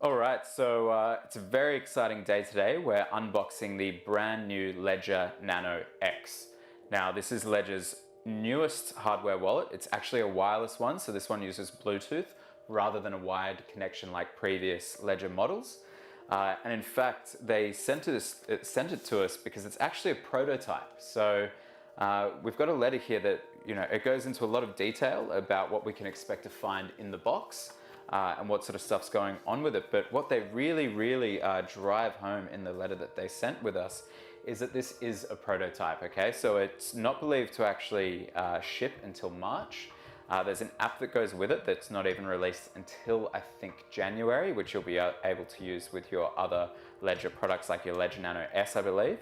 All right, so it's a very exciting day today. We're unboxing the brand new Ledger Nano X. Now, this is Ledger's newest hardware wallet. It's actually a wireless one, so this one uses Bluetooth rather than a wired connection like previous Ledger models. And in fact, they sent it to us because it's actually a prototype. So we've got a letter here that, it goes into a lot of detail about what we can expect to find in the box. And what sort of stuff's going on with it. But what they really drive home in the letter that they sent with us is that this is a prototype, okay? So it's not believed to actually ship until March. There's an app that goes with it that's not even released until, I think, January, which you'll be able to use with your other Ledger products like your Ledger Nano S, I believe.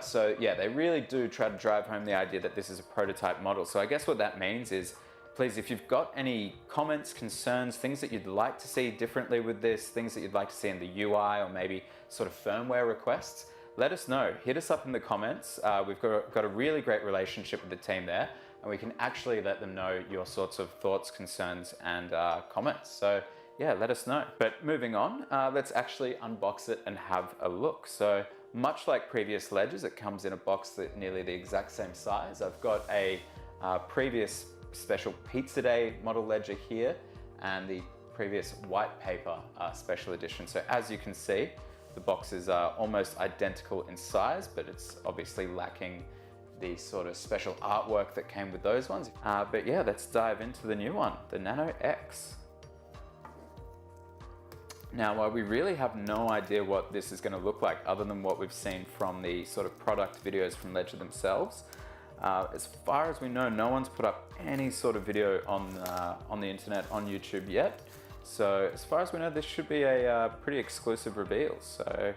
So yeah, they really do try to drive home the idea that this is a prototype model. So I guess what that means is, please, if you've got any comments, concerns, things that you'd like to see differently with this, things that you'd like to see in the UI or maybe sort of firmware requests, let us know. Hit us up in the comments. We've got a really great relationship with the team there, and we can actually let them know your sorts of thoughts, concerns, and comments. So yeah, let us know. But moving on, let's actually unbox it and have a look. So much like previous Ledgers, it comes in a box that's nearly the exact same size. I've got a previous special Pizza Day model Ledger here and the previous white paper special edition. So as you can see, the boxes are almost identical in size, but it's obviously lacking the sort of special artwork that came with those ones. But yeah, let's dive into the new one, the Nano X. Now, we really have no idea what this is going to look like other than what we've seen from the sort of product videos from Ledger themselves. As far as we know, no one's put up any sort of video on the internet, on YouTube yet. So as far as we know, this should be a pretty exclusive reveal. So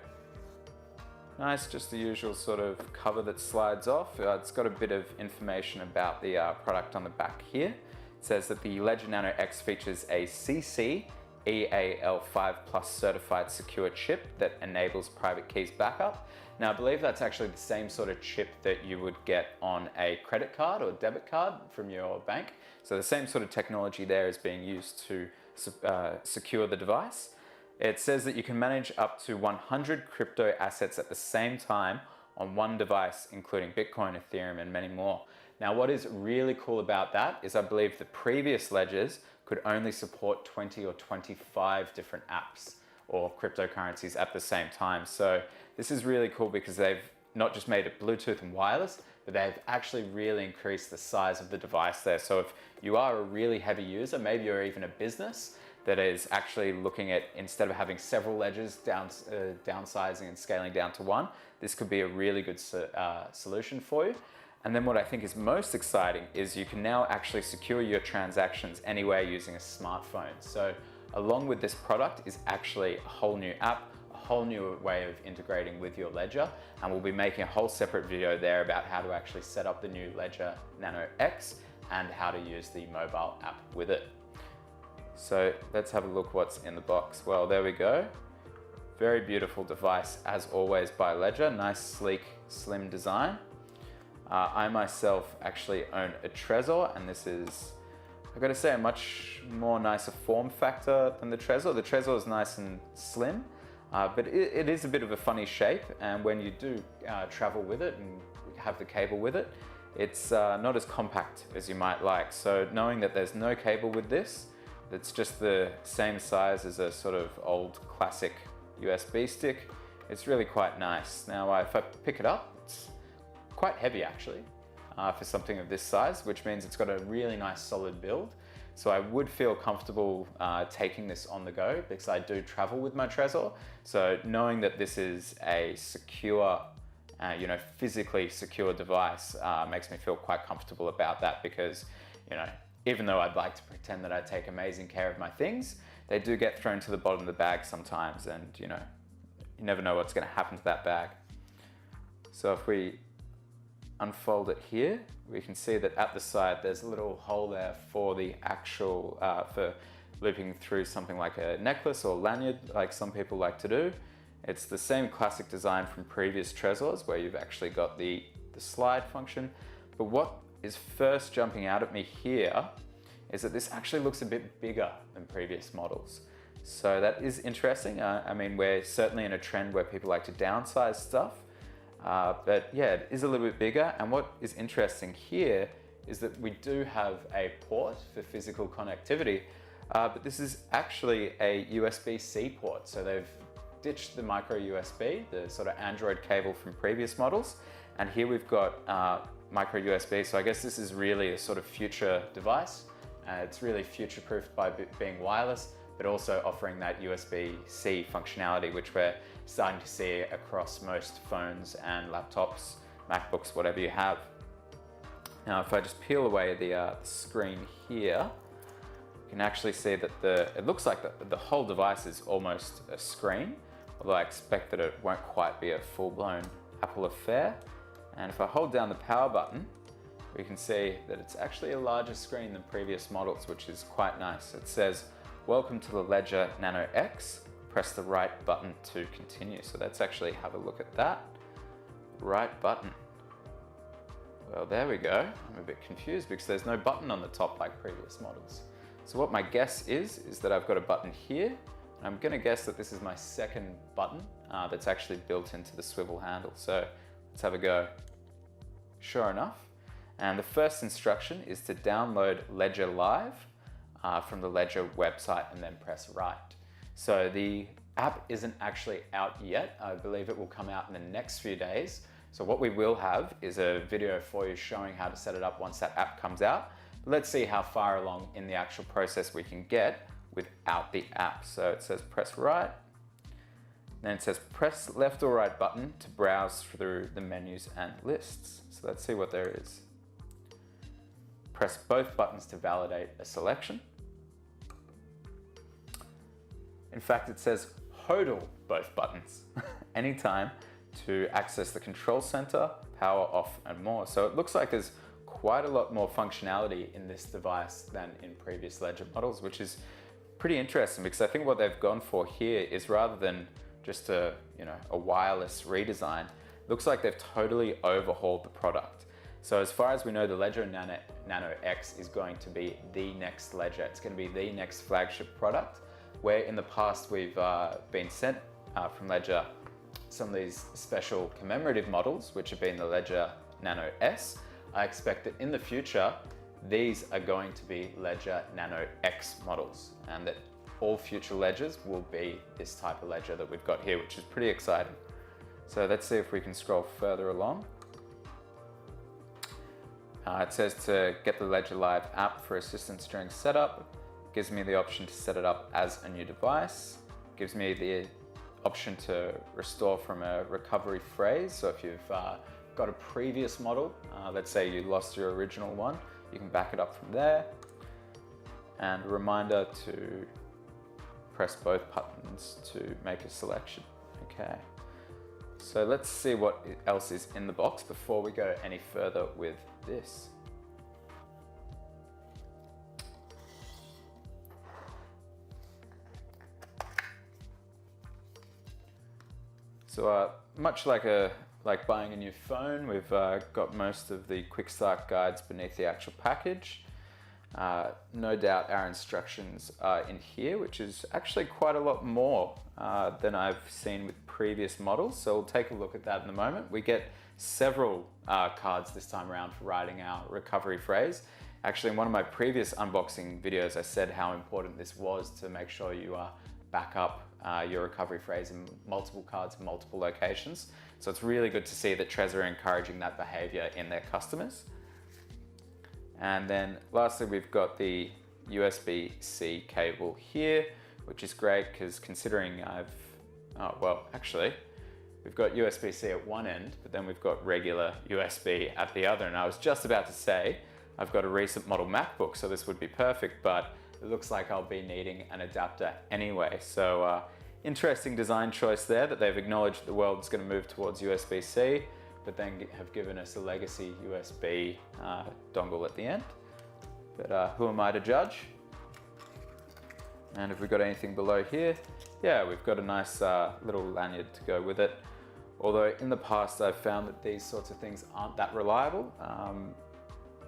nice, just the usual sort of cover that slides off. It's got a bit of information about the product on the back here. It says that the Ledger Nano X features a CC EAL5 Plus certified secure chip that enables private keys backup. Now, I believe that's actually the same sort of chip that you would get on a credit card or debit card from your bank. So the same sort of technology there is being used to secure the device. It says that you can manage up to 100 crypto assets at the same time on one device, including Bitcoin, Ethereum, and many more. Now, what is really cool about that is I believe the previous Ledgers could only support 20 or 25 different apps or cryptocurrencies at the same time. So this is really cool because they've not just made it Bluetooth and wireless, but they've actually really increased the size of the device there. So if you are a really heavy user, maybe you're even a business that is actually looking at, instead of having several Ledgers, downsizing and scaling down to one, this could be a really good solution for you. And then what I think is most exciting is you can now actually secure your transactions anywhere using a smartphone. So along with this product is actually a whole new app, a whole new way of integrating with your Ledger. And we'll be making a whole separate video there about how to actually set up the new Ledger Nano X and how to use the mobile app with it. So let's have a look what's in the box. Well, there we go. Very beautiful device as always by Ledger. Nice, sleek, slim design. I myself actually own a Trezor, and this is, I've got to say, a much more nicer form factor than the Trezor. The Trezor is nice and slim, but it is a bit of a funny shape, and when you do travel with it and have the cable with it, it's not as compact as you might like. So knowing that there's no cable with this, it's just the same size as a sort of old classic USB stick, it's really quite nice. Now, if I pick it up, it's quite heavy actually for something of this size, which means it's got a really nice solid build. So I would feel comfortable taking this on the go because I do travel with my Trezor. So knowing that this is a secure, physically secure device makes me feel quite comfortable about that because, even though I'd like to pretend that I take amazing care of my things, they do get thrown to the bottom of the bag sometimes, and you never know what's going to happen to that bag. So if we unfold it here, we can see that at the side there's a little hole there for the actual, for looping through something like a necklace or lanyard like some people like to do. It's the same classic design from previous Trezors where you've actually got the slide function. But what is first jumping out at me here is that this actually looks a bit bigger than previous models. So that is interesting. I mean, we're certainly in a trend where people like to downsize stuff. But yeah, it is a little bit bigger. And what is interesting here is that we do have a port for physical connectivity, but this is actually a USB-C port. So they've ditched the micro USB, the sort of Android cable from previous models. And here we've got micro USB. So I guess this is really a sort of future device. It's really future-proofed by being wireless, but also offering that USB-C functionality, which we're starting to see across most phones and laptops, MacBooks, whatever you have. Now, if I just peel away the screen here, you can actually see that it looks like the whole device is almost a screen, although I expect that it won't quite be a full-blown Apple affair. And if I hold down the power button, we can see that it's actually a larger screen than previous models, which is quite nice. It says, "Welcome to the Ledger Nano X. Press the right button to continue." So let's actually have a look at that. Right button. Well, there we go. I'm a bit confused because there's no button on the top like previous models. So what my guess is that I've got a button here. And I'm gonna guess that this is my second button that's actually built into the swivel handle. So let's have a go. Sure enough. And the first instruction is to download Ledger Live from the Ledger website and then press right. So the app isn't actually out yet. I believe it will come out in the next few days. So what we will have is a video for you showing how to set it up once that app comes out. But let's see how far along in the actual process we can get without the app. So it says press right. Then it says press left or right button to browse through the menus and lists. So let's see what there is. Press both buttons to validate a selection. In fact, it says hodl both buttons anytime to access the control center, power off, and more. So it looks like there's quite a lot more functionality in this device than in previous Ledger models, which is pretty interesting because I think what they've gone for here is rather than just a wireless redesign, it looks like they've totally overhauled the product. So as far as we know, the Ledger Nano X is going to be the next Ledger. It's going to be the next flagship product, where in the past we've been sent from Ledger some of these special commemorative models, which have been the Ledger Nano S. I expect that in the future, these are going to be Ledger Nano X models, and that all future Ledgers will be this type of Ledger that we've got here, which is pretty exciting. So let's see if we can scroll further along. It says to get the Ledger Live app for assistance during setup. Gives me the option to set it up as a new device. Gives me the option to restore from a recovery phrase. So if you've got a previous model, let's say you lost your original one, you can back it up from there. And a reminder to press both buttons to make a selection. Okay. So let's see what else is in the box before we go any further with this. So much like buying a new phone, we've got most of the quick start guides beneath the actual package. No doubt our instructions are in here, which is actually quite a lot more than I've seen with previous models. So we'll take a look at that in a moment. We get several cards this time around for writing our recovery phrase. Actually, in one of my previous unboxing videos, I said how important this was to make sure you back up your recovery phrase in multiple cards, multiple locations. So it's really good to see that Trezor are encouraging that behavior in their customers. And then lastly, we've got the USB-C cable here, which is great because considering we've got USB-C at one end, but then we've got regular USB at the other. And I was just about to say, I've got a recent model MacBook, so this would be perfect, but it looks like I'll be needing an adapter anyway. So interesting design choice there, that they've acknowledged the world is going to move towards USB-C, but then have given us a legacy USB dongle at the end. But who am I to judge? And have we got anything below here? Yeah, we've got a nice little lanyard to go with it. Although in the past I've found that these sorts of things aren't that reliable.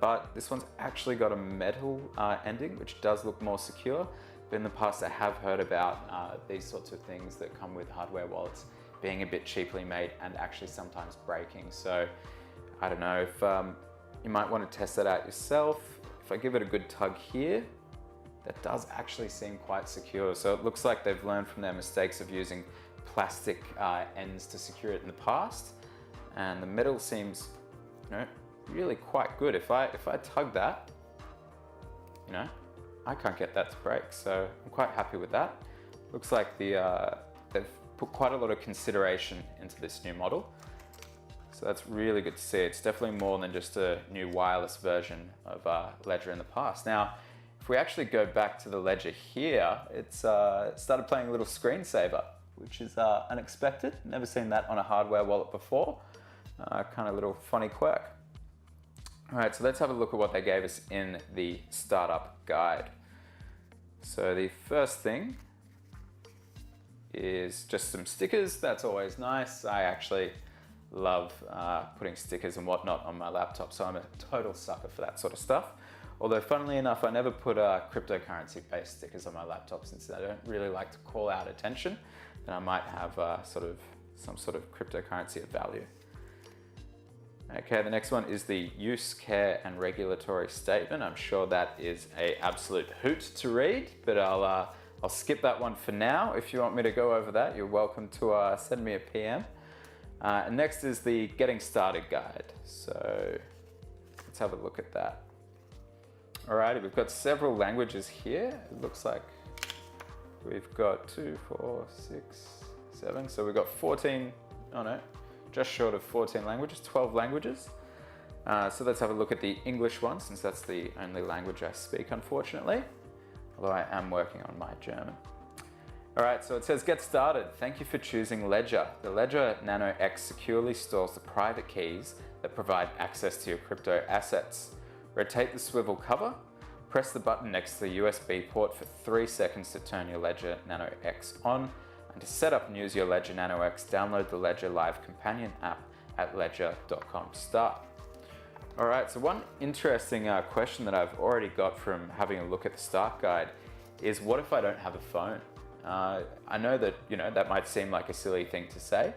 But this one's actually got a metal ending, which does look more secure. but in the past I have heard about these sorts of things that come with hardware wallets being a bit cheaply made and actually sometimes breaking. So I don't know if you might want to test that out yourself. If I give it a good tug here, that does actually seem quite secure. So it looks like they've learned from their mistakes of using plastic ends to secure it in the past. And the metal seems, really quite good. If I tug that, I can't get that to break. So I'm quite happy with that. Looks like they've put quite a lot of consideration into this new model. So that's really good to see. It's definitely more than just a new wireless version of Ledger in the past. Now, if we actually go back to the Ledger here, it's started playing a little screensaver, which is unexpected. Never seen that on a hardware wallet before. Kind of little funny quirk. All right, so let's have a look at what they gave us in the startup guide. So the first thing is just some stickers. That's always nice. I actually love putting stickers and whatnot on my laptop, so I'm a total sucker for that sort of stuff. Although funnily enough, I never put cryptocurrency-based stickers on my laptop since I don't really like to call out attention that I might have some sort of cryptocurrency of value. Okay, the next one is the use, care, and regulatory statement. I'm sure that is an absolute hoot to read, but I'll skip that one for now. If you want me to go over that, you're welcome to send me a PM. And next is the getting started guide. So let's have a look at that. Alrighty, we've got several languages here. It looks like we've got 2, 4, 6, 7. So we've got 14, just short of 14 languages, 12 languages. So let's have a look at the English one, since that's the only language I speak, unfortunately. Although I am working on my German. Alright, so it says, get started. Thank you for choosing Ledger. The Ledger Nano X securely stores the private keys that provide access to your crypto assets. Rotate the swivel cover, press the button next to the USB port for 3 seconds to turn your Ledger Nano X on, and to set up and use your Ledger Nano X, download the Ledger Live Companion app at ledger.com start. Alright, so one interesting question that I've already got from having a look at the start guide is, what if I don't have a phone? I know that, that might seem like a silly thing to say,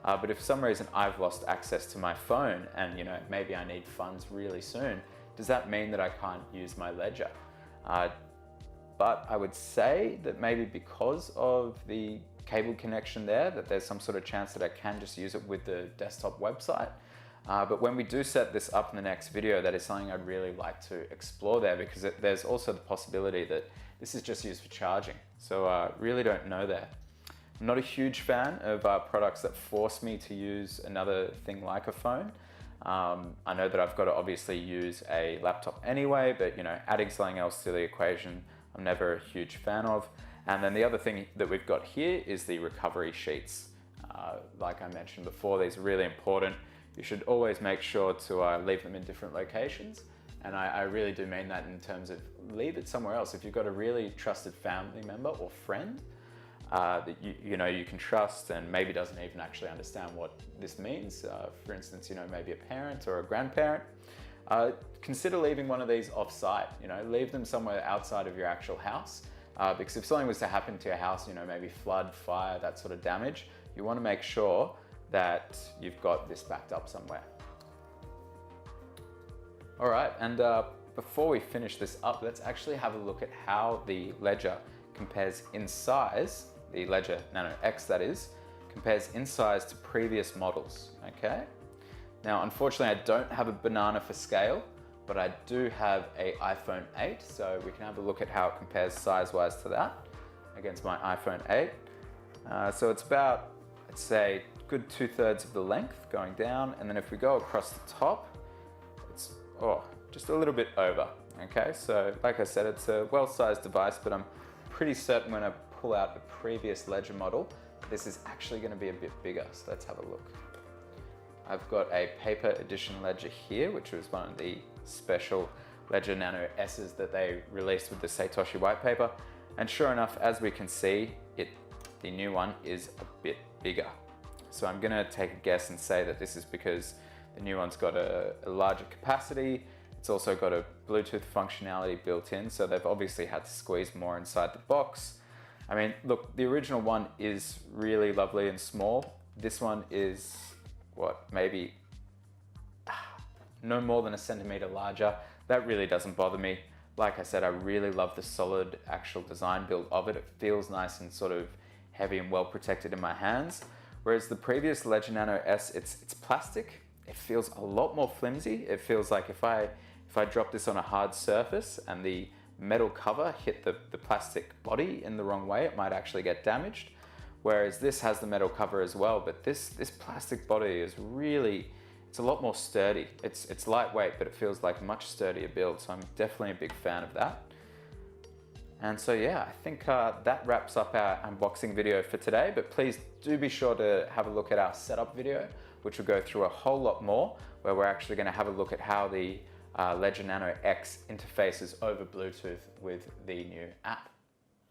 but if for some reason I've lost access to my phone and, maybe I need funds really soon, does that mean that I can't use my Ledger? But I would say that maybe because of the cable connection there, that there's some sort of chance that I can just use it with the desktop website. But when we do set this up in the next video, that is something I'd really like to explore there, because there's also the possibility that this is just used for charging. So really don't know there. I'm not a huge fan of products that force me to use another thing like a phone. I know that I've got to obviously use a laptop anyway, but adding something else to the equation, I'm never a huge fan of. And then the other thing that we've got here is the recovery sheets. Like I mentioned before, these are really important. You should always make sure to leave them in different locations. And I really do mean that in terms of leave it somewhere else. If you've got a really trusted family member or friend that you can trust and maybe doesn't even actually understand what this means, for instance, maybe a parent or a grandparent, consider leaving one of these off-site. Leave them somewhere outside of your actual house, because if something was to happen to your house, maybe flood, fire, that sort of damage, you want to make sure that you've got this backed up somewhere. All right, and before we finish this up, let's actually have a look at how the Ledger compares in size, the Ledger Nano X that is, compares in size to previous models, okay? Now, unfortunately, I don't have a banana for scale, but I do have an iPhone 8, so we can have a look at how it compares size-wise to that against my iPhone 8. So it's about, let's say, good 2/3 of the length going down, and then if we go across the top, it's just a little bit over, okay? So like I said, it's a well-sized device, but I'm pretty certain when I pull out the previous Ledger model, this is actually going to be a bit bigger, so let's have a look. I've got a paper edition Ledger here, which was one of the special Ledger Nano S's that they released with the Satoshi white paper, and sure enough, as we can see, the new one is a bit bigger. So I'm gonna take a guess and say that this is because the new one's got a larger capacity, it's It's also got a Bluetooth functionality built in, so they've obviously had to squeeze more inside the box. I mean, look, the original one is really lovely and small. This one is, what, maybe no more than a centimeter larger. That really doesn't bother me. Like I said, I really love the solid actual design build of it. It feels nice and sort of heavy and well protected in my hands. Whereas the previous Ledger Nano S, it's plastic. It feels a lot more flimsy. It feels like if I drop this on a hard surface and the metal cover hit the plastic body in the wrong way, it might actually get damaged. Whereas this has the metal cover as well, but this plastic body is really, it's a lot more sturdy. It's lightweight, but it feels like a much sturdier build, so I'm definitely a big fan of that. And so yeah, I think that wraps up our unboxing video for today, but please do be sure to have a look at our setup video, which will go through a whole lot more, where we're actually going to have a look at how the Ledger Nano X interfaces over Bluetooth with the new app.